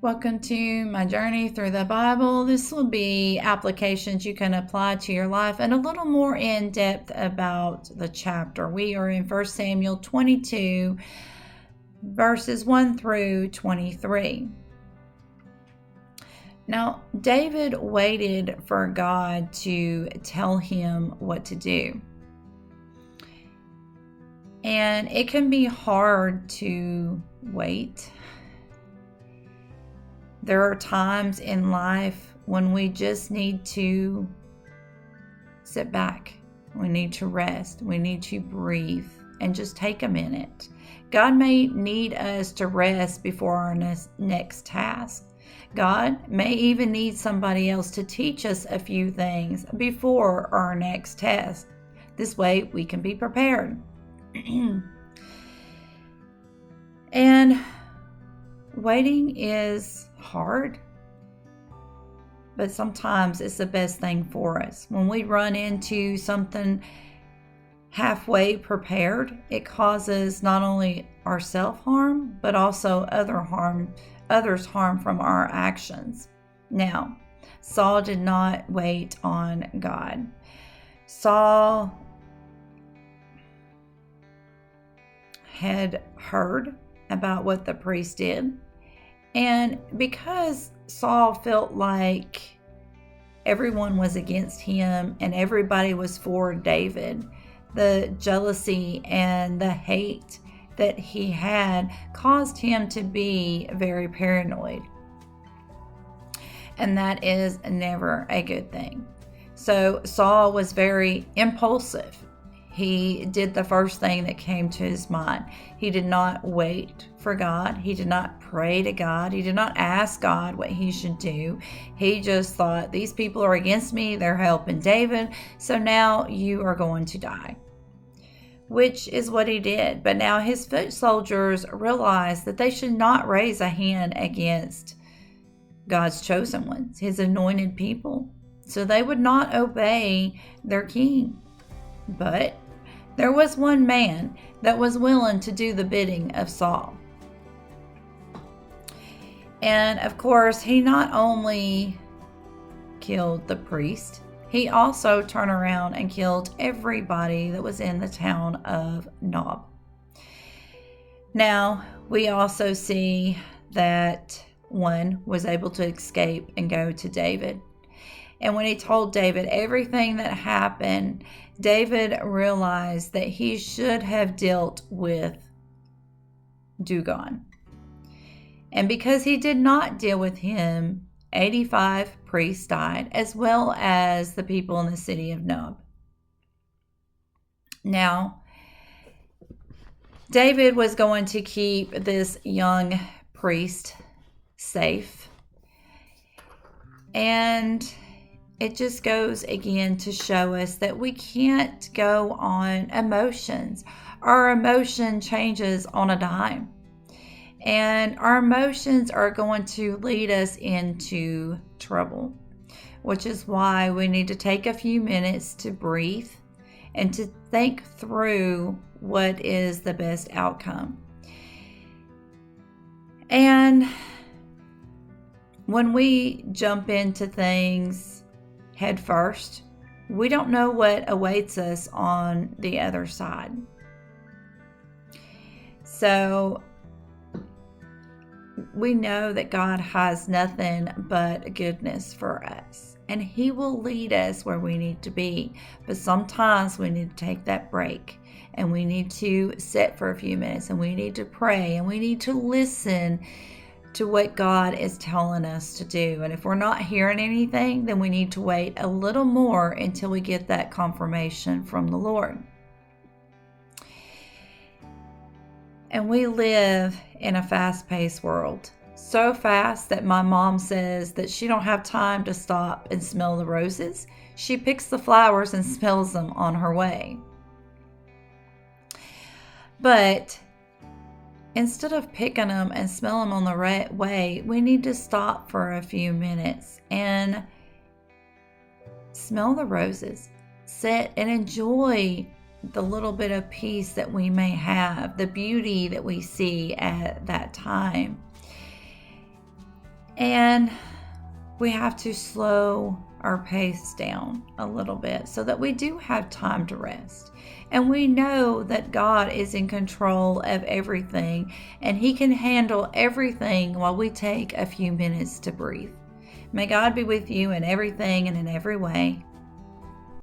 Welcome to my journey through the Bible. This will be applications you can apply to your life and a little more in depth about the chapter. We are in 1 Samuel 22, verses 1 through 23. Now, David waited for God to tell him what to do. And it can be hard to wait. There are times in life when we just need to sit back. We need to rest. We need to breathe and just take a minute. God may need us to rest before our next task. God may even need somebody else to teach us a few things before our next test. This way we can be prepared. And waiting is hard, but sometimes it's the best thing for us. When we run into something halfway prepared, it causes not only our self-harm, but also others harm from our actions. Now, Saul did not wait on God. Saul had heard about what the priest did. And because Saul felt like everyone was against him and everybody was for David, the jealousy and the hate that he had caused him to be very paranoid. And that is never a good thing. So Saul was very impulsive. He did the first thing that came to his mind. He did not wait for God. He did not pray to God. He did not ask God what he should do. He just thought, these people are against me. They're helping David. So now you are going to die. Which is what he did. But now his foot soldiers realized that they should not raise a hand against God's chosen ones, his anointed people. So they would not obey their king. But there was one man that was willing to do the bidding of Saul. And of course, he not only killed the priest, he also turned around and killed everybody that was in the town of Nob. Now, we also see that one was able to escape and go to David. And when he told David everything that happened, David realized that he should have dealt with Dagon. And because he did not deal with him, 85 priests died, as well as the people in the city of Nob. Now, David was going to keep this young priest safe. And it just goes again to show us that we can't go on emotions. Our emotion changes on a dime. And our emotions are going to lead us into trouble, which is why we need to take a few minutes to breathe and to think through what is the best outcome. And when we jump into things head first, we don't know what awaits us on the other side. So we know that God has nothing but goodness for us, and he will lead us where we need to be. But sometimes we need to take that break, and we need to sit for a few minutes, and we need to pray, and we need to listen to what God is telling us to do. And if we're not hearing anything, then we need to wait a little more until we get that confirmation from the Lord. And we live in a fast-paced world. So fast that my mom says that she don't have time to stop and smell the roses. She picks the flowers and smells them on her way. But instead of picking them and smell them on the right way, we need to stop for a few minutes and smell the roses. Sit and enjoy the little bit of peace that we may have, the beauty that we see at that time. And we have to slow our pace down a little bit so that we do have time to rest. And we know that God is in control of everything, and He can handle everything while we take a few minutes to breathe. May God be with you in everything and in every way.